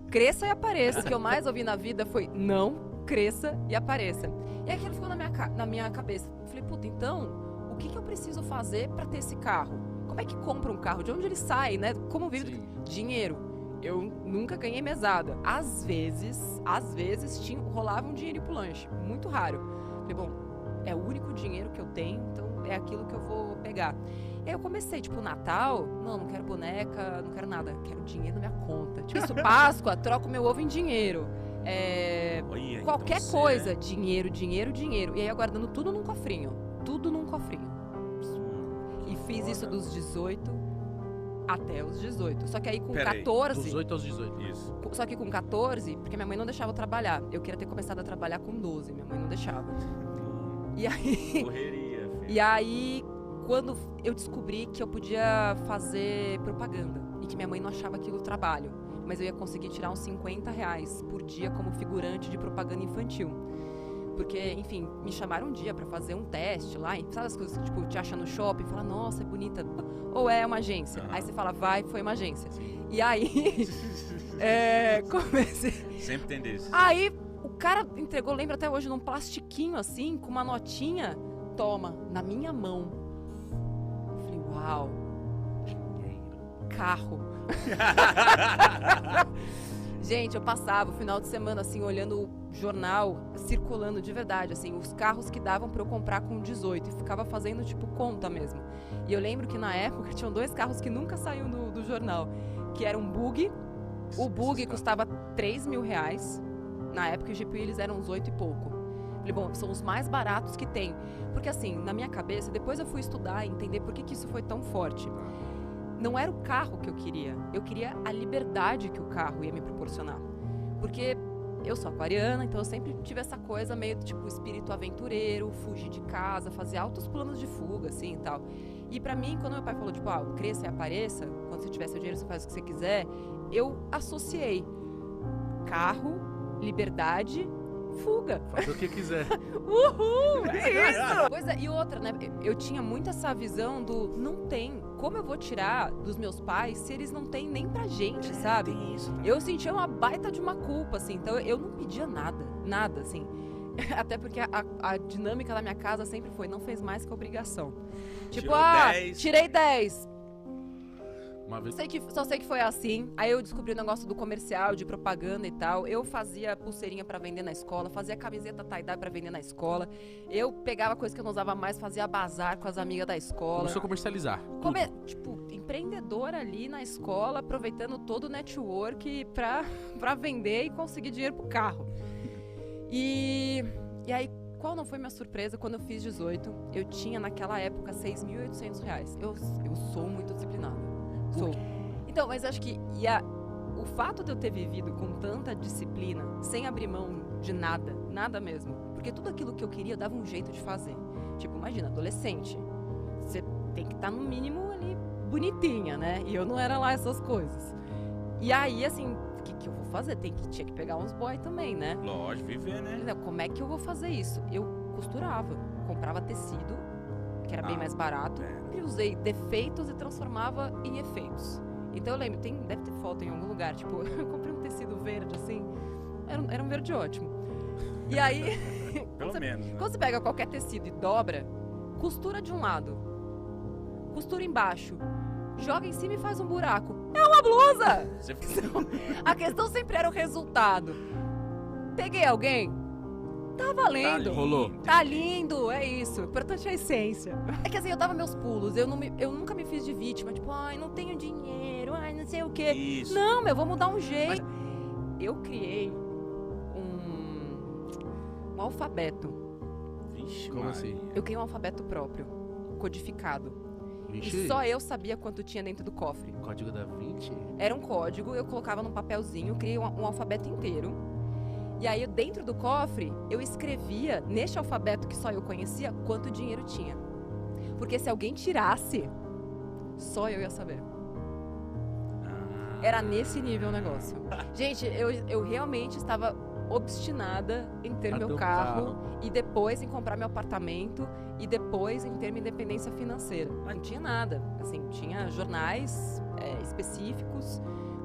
cresça e apareça. O que eu mais ouvi na vida foi não cresça e apareça. E aquilo ficou na minha cabeça. Eu falei, puta, então, o que eu preciso fazer pra ter esse carro? Como é que compra um carro? De onde ele sai, né? Como vive? Dinheiro. Eu nunca ganhei mesada. Às vezes rolava um dinheiro pro lanche. Muito raro. Falei, bom, é o único dinheiro que eu tenho, então é aquilo que eu vou pegar. E aí eu comecei, tipo, Natal, não quero boneca, não quero nada, quero dinheiro na minha conta. Tipo, isso, Páscoa, troco meu ovo em dinheiro. Olha, qualquer então coisa, dinheiro. E aí eu guardando tudo num cofrinho. E fiz isso dos 18 até os 18. Só que aí com 14... Dos 18 aos 18. Isso. Só que com 14, porque minha mãe não deixava eu trabalhar. Eu queria ter começado a trabalhar com 12, minha mãe não deixava. E aí... Correria, filho. E aí, quando eu descobri que eu podia fazer propaganda e que minha mãe não achava aquilo trabalho, mas eu ia conseguir tirar uns R$50 por dia como figurante de propaganda infantil. Porque, enfim, me chamaram um dia pra fazer um teste lá, e sabe as coisas que, tipo, te acha no shopping, fala, nossa, é bonita, ou é uma agência. Aí você fala, vai, foi uma agência. Sim. E aí, comecei... Sempre tem desse. Aí, o cara entregou, lembra até hoje, num plastiquinho assim, com uma notinha, toma, na minha mão. Eu falei, uau, carro. Gente, eu passava o final de semana, assim, olhando o jornal, circulando de verdade, assim, os carros que davam pra eu comprar com 18 e ficava fazendo, tipo, conta mesmo. E eu lembro que na época tinham 2 carros que nunca saíam do jornal, que era um Buggy. O Buggy custava R$3.000. Na época, os Jeep Willys eram uns 8 e pouco. Falei, bom, são os mais baratos que tem. Porque assim, na minha cabeça, depois eu fui estudar e entender por que isso foi tão forte. Não era o carro que eu queria a liberdade que o carro ia me proporcionar. Porque eu sou aquariana, então eu sempre tive essa coisa meio tipo espírito aventureiro, fugir de casa, fazer altos planos de fuga, assim e tal. E pra mim, quando meu pai falou, tipo, cresça e apareça, quando você tiver seu dinheiro, você faz o que você quiser, eu associei carro, liberdade, fuga. Faz o que quiser. Uhul! É isso! Coisa, e outra, né? Eu tinha muito essa visão do não tem. Como eu vou tirar dos meus pais se eles não têm nem pra gente, sabe? Tem isso, né? Eu sentia uma baita de uma culpa, assim. Então eu não pedia nada, assim. Até porque a dinâmica da minha casa sempre foi, não fez mais que obrigação. Tipo, Tirou 10. tirei 10. Uma vez... Só sei que foi assim. Aí eu descobri o negócio do comercial, de propaganda e tal. Eu fazia pulseirinha pra vender na escola, fazia camiseta tie-dye pra vender na escola. Eu pegava coisa que eu não usava mais, fazia bazar com as amigas da escola. Começou a comercializar. Tipo, empreendedora ali na escola, aproveitando todo o network pra vender e conseguir dinheiro pro carro. E aí, qual não foi minha surpresa quando eu fiz 18? Eu tinha naquela época R$6.800. Eu sou muito disciplinada. Sou. Então, mas acho que o fato de eu ter vivido com tanta disciplina, sem abrir mão de nada mesmo, porque tudo aquilo que eu queria eu dava um jeito de fazer. Tipo, imagina, adolescente, você tem que estar no mínimo ali bonitinha, né? E eu não era lá essas coisas. E aí, assim, o que eu vou fazer? Tinha que pegar uns boy também, né? Lógico, viver, né? Como é que eu vou fazer isso? Eu costurava, comprava tecido, que era bem mais barato, e usei defeitos e transformava em efeitos. Então eu lembro, deve ter foto em algum lugar, tipo, eu comprei um tecido verde, assim, era um verde ótimo. E aí, Pelo menos, né? quando você pega qualquer tecido e dobra, costura de um lado, costura embaixo, joga em cima e faz um buraco. É uma blusa! A questão sempre era o resultado. Peguei alguém? Tá valendo. Rolou. Tá lindo, é isso. O importante é a essência. É que assim, eu dava meus pulos. Eu nunca me fiz de vítima. Tipo, não tenho dinheiro, não sei o quê. Isso. Não, vou mudar um jeito. Eu criei um alfabeto. Vixe, Como assim? Eu criei um alfabeto próprio, codificado. Vixe. E só eu sabia quanto tinha dentro do cofre. Código da Vinci? Era um código, eu colocava num papelzinho, criei um alfabeto inteiro. E aí, dentro do cofre, eu escrevia, neste alfabeto que só eu conhecia, quanto dinheiro tinha. Porque se alguém tirasse, só eu ia saber. Era nesse nível o negócio. Gente, eu realmente estava obstinada em ter meu carro e depois em comprar meu apartamento e depois em ter minha independência financeira. Não tinha nada. Assim, tinha jornais específicos,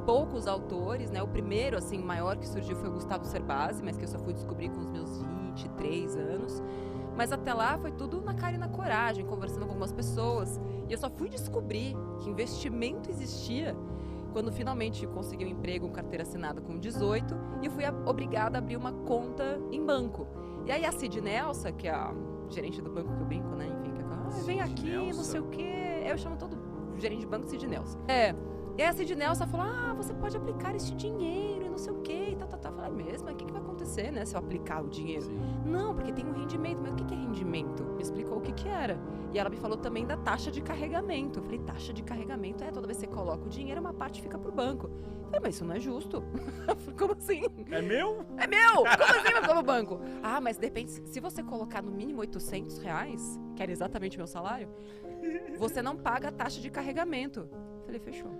poucos autores, né? O primeiro, assim, maior que surgiu foi o Gustavo Cerbasi, mas que eu só fui descobrir com os meus 23 anos. Mas até lá foi tudo na cara e na coragem, conversando com algumas pessoas. E eu só fui descobrir que investimento existia quando finalmente consegui um emprego, carteira assinada com 18, e eu fui obrigada a abrir uma conta em banco. E aí a Cid Nelsa, que é a gerente do banco que eu brinco, né? Enfim, que é vem aqui, Nelsa. não sei o quê. Eu chamo todo gerente de banco Cid Nelsa. E aí a Cid Nelsa falou, você pode aplicar esse dinheiro e não sei o quê, e tal. Eu falei, mesmo? O que vai acontecer, né, se eu aplicar o dinheiro? Sim. Não, porque tem um rendimento. Mas o que é rendimento? Me explicou o que era. E ela me falou também da taxa de carregamento. Eu falei, taxa de carregamento? Toda vez que você coloca o dinheiro, uma parte fica pro banco. Eu falei, mas isso não é justo. Como assim? É meu? É meu! Como assim vai ficar no banco? Mas de repente, se você colocar no mínimo R$800, que era exatamente o meu salário, você não paga a taxa de carregamento. Eu falei, fechou.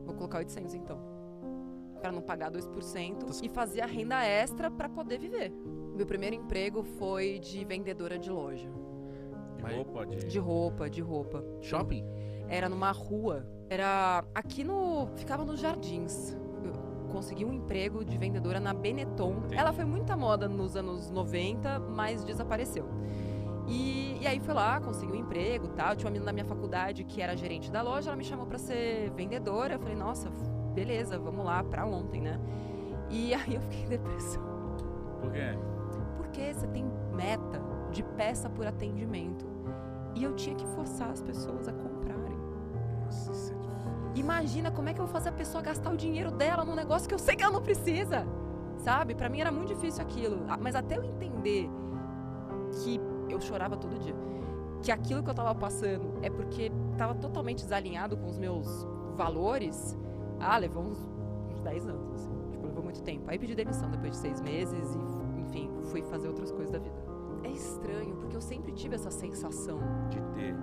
Vou colocar 800 então. Para não pagar 2% e fazer a renda extra para poder viver. Meu primeiro emprego foi de vendedora de loja. De roupa? De roupa. Shopping? Era numa rua. Ficava nos Jardins. Eu consegui um emprego de vendedora na Benetton. Entendi. Ela foi muita moda nos anos 90, mas desapareceu. E aí fui lá, consegui um emprego, tal. Tinha uma menina na minha faculdade que era gerente da loja, ela me chamou para ser vendedora. Eu falei, nossa, beleza, vamos lá, pra ontem, né? E aí eu fiquei em depressão. Por quê? Porque você tem meta de peça por atendimento. E eu tinha que forçar as pessoas a comprarem. Nossa, isso é difícil. Imagina como é que eu vou fazer a pessoa gastar o dinheiro dela num negócio que eu sei que ela não precisa. Sabe? Pra mim era muito difícil aquilo. Mas até eu entender que eu chorava todo dia. Que aquilo que eu tava passando é porque tava totalmente desalinhado com os meus valores. Levou uns 10 anos, assim. Levou muito tempo. Aí pedi demissão depois de 6 meses e, enfim, fui fazer outras coisas da vida. É estranho, porque eu sempre tive essa sensação. De ter.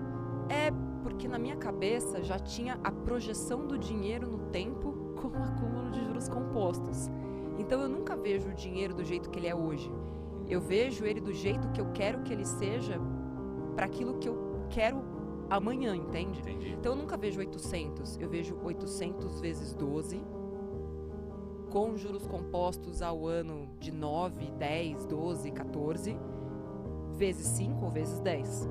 Porque na minha cabeça já tinha a projeção do dinheiro no tempo com o acúmulo de juros compostos. Então eu nunca vejo o dinheiro do jeito que ele é hoje. Eu vejo ele do jeito que eu quero que ele seja para aquilo que eu quero amanhã, entende? Entendi. Então eu nunca vejo 800, eu vejo 800 vezes 12, com juros compostos ao ano de 9, 10, 12, 14, vezes 5 ou vezes 10.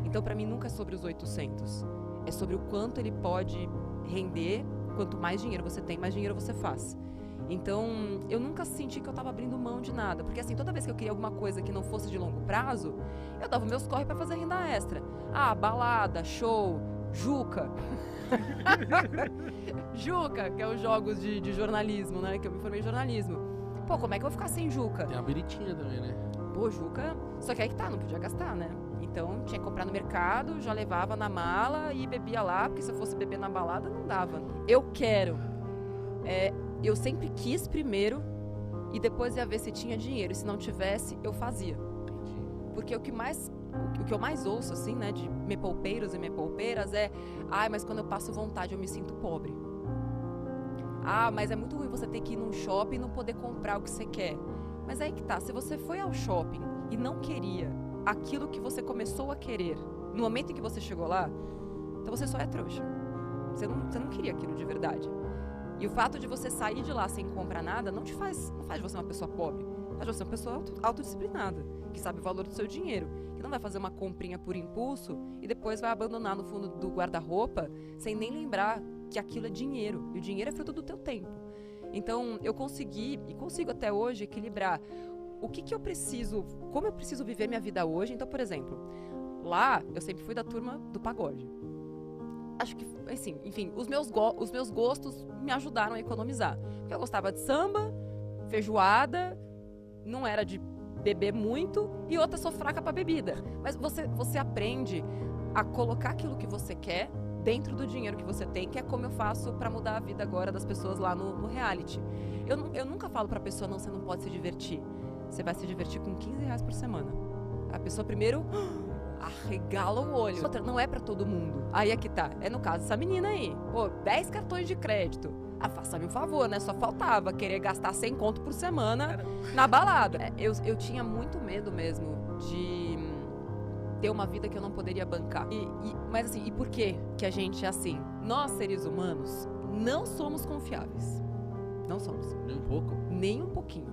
Então para mim nunca é sobre os 800, é sobre o quanto ele pode render, quanto mais dinheiro você tem, mais dinheiro você faz. Então, eu nunca senti que eu tava abrindo mão de nada. Porque assim, toda vez que eu queria alguma coisa que não fosse de longo prazo, eu dava meus corre pra fazer renda extra. Balada, show, Juca. Juca, que é os jogos de jornalismo, né? Que eu me formei em jornalismo. Pô, como é que eu vou ficar sem Juca? Tem a biritinha também, né? Pô, Juca... Só que aí que tá, não podia gastar, né? Então, tinha que comprar no mercado, já levava na mala e bebia lá. Porque se eu fosse beber na balada, não dava. Eu quero... Eu sempre quis primeiro e depois ia ver se tinha dinheiro. E se não tivesse, eu fazia. Porque o que eu mais ouço, assim, né, de me poupeiros e me poupeiras é: mas quando eu passo vontade eu me sinto pobre. Mas é muito ruim você ter que ir num shopping e não poder comprar o que você quer. Mas aí que tá, se você foi ao shopping e não queria aquilo que você começou a querer no momento em que você chegou lá, então você só é trouxa. Você não queria aquilo de verdade. E o fato de você sair de lá sem comprar nada não faz de você uma pessoa pobre. Faz de você uma pessoa autodisciplinada, que sabe o valor do seu dinheiro, que não vai fazer uma comprinha por impulso e depois vai abandonar no fundo do guarda-roupa sem nem lembrar que aquilo é dinheiro. E o dinheiro é fruto do teu tempo. Então, eu consegui e consigo até hoje equilibrar o que eu preciso, como eu preciso viver minha vida hoje. Então, por exemplo, lá eu sempre fui da turma do pagode. Acho que, assim, enfim, os meus gostos me ajudaram a economizar. Porque eu gostava de samba, feijoada, não era de beber muito, e outra, sou fraca pra bebida. Mas você aprende a colocar aquilo que você quer dentro do dinheiro que você tem, que é como eu faço pra mudar a vida agora das pessoas lá no reality. Eu nunca falo pra pessoa, não, você não pode se divertir. Você vai se divertir com R$15 por semana. A pessoa primeiro... arregala o olho. Outra, não é pra todo mundo. Aí é que tá. É no caso dessa menina aí. 10 cartões de crédito. Faça-me um favor, né? Só faltava querer gastar 100 conto por semana na balada. Eu tinha muito medo mesmo de ter uma vida que eu não poderia bancar. Mas assim, e por que a gente é assim? Nós, seres humanos, não somos confiáveis. Não somos. Nem um pouco? Nem um pouquinho.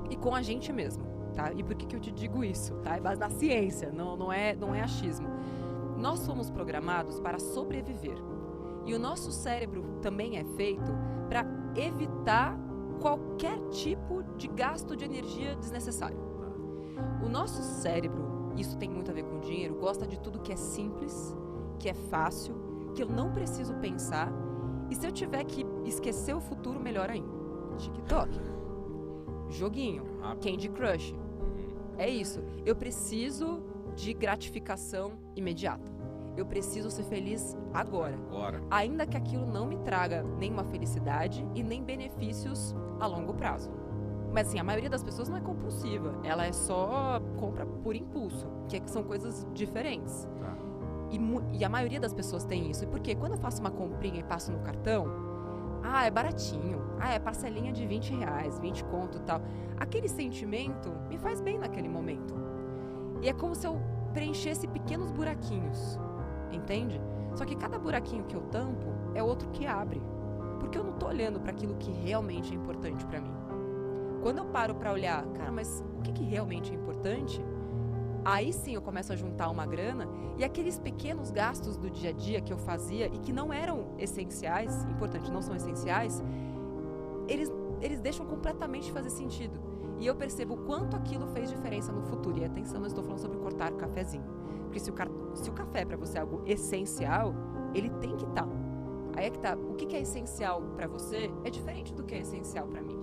E com a gente mesmo, tá? E por que eu te digo isso, tá? É base da ciência, não é achismo. Nós somos programados para sobreviver. E o nosso cérebro também é feito para evitar qualquer tipo de gasto de energia desnecessário. O nosso cérebro, isso tem muito a ver com dinheiro, gosta de tudo que é simples, que é fácil, que eu não preciso pensar. E se eu tiver que esquecer o futuro, melhor ainda. TikTok, joguinho, Candy Crush. É isso. Eu preciso de gratificação imediata. Eu preciso ser feliz agora. Ainda que aquilo não me traga nenhuma felicidade e nem benefícios a longo prazo. Mas assim, a maioria das pessoas não é compulsiva. Ela é só compra por impulso, que são coisas diferentes. Tá. E a maioria das pessoas tem isso. E por quê? Quando eu faço uma comprinha e passo no cartão, é baratinho. É parcelinha de R$20, 20 conto e tal. Aquele sentimento me faz bem naquele momento. E é como se eu preenchesse pequenos buraquinhos. Entende? Só que cada buraquinho que eu tampo é outro que abre. Porque eu não tô olhando para aquilo que realmente é importante para mim. Quando eu paro para olhar, cara, mas o que realmente é importante? Aí sim eu começo a juntar uma grana e aqueles pequenos gastos do dia a dia que eu fazia e que não eram essenciais, importante, não são essenciais, eles deixam completamente de fazer sentido. E eu percebo o quanto aquilo fez diferença no futuro. E atenção, eu estou falando sobre cortar o cafezinho. Porque se o café para você é algo essencial, ele tem que estar. Aí é que tá. O que é essencial para você é diferente do que é essencial para mim.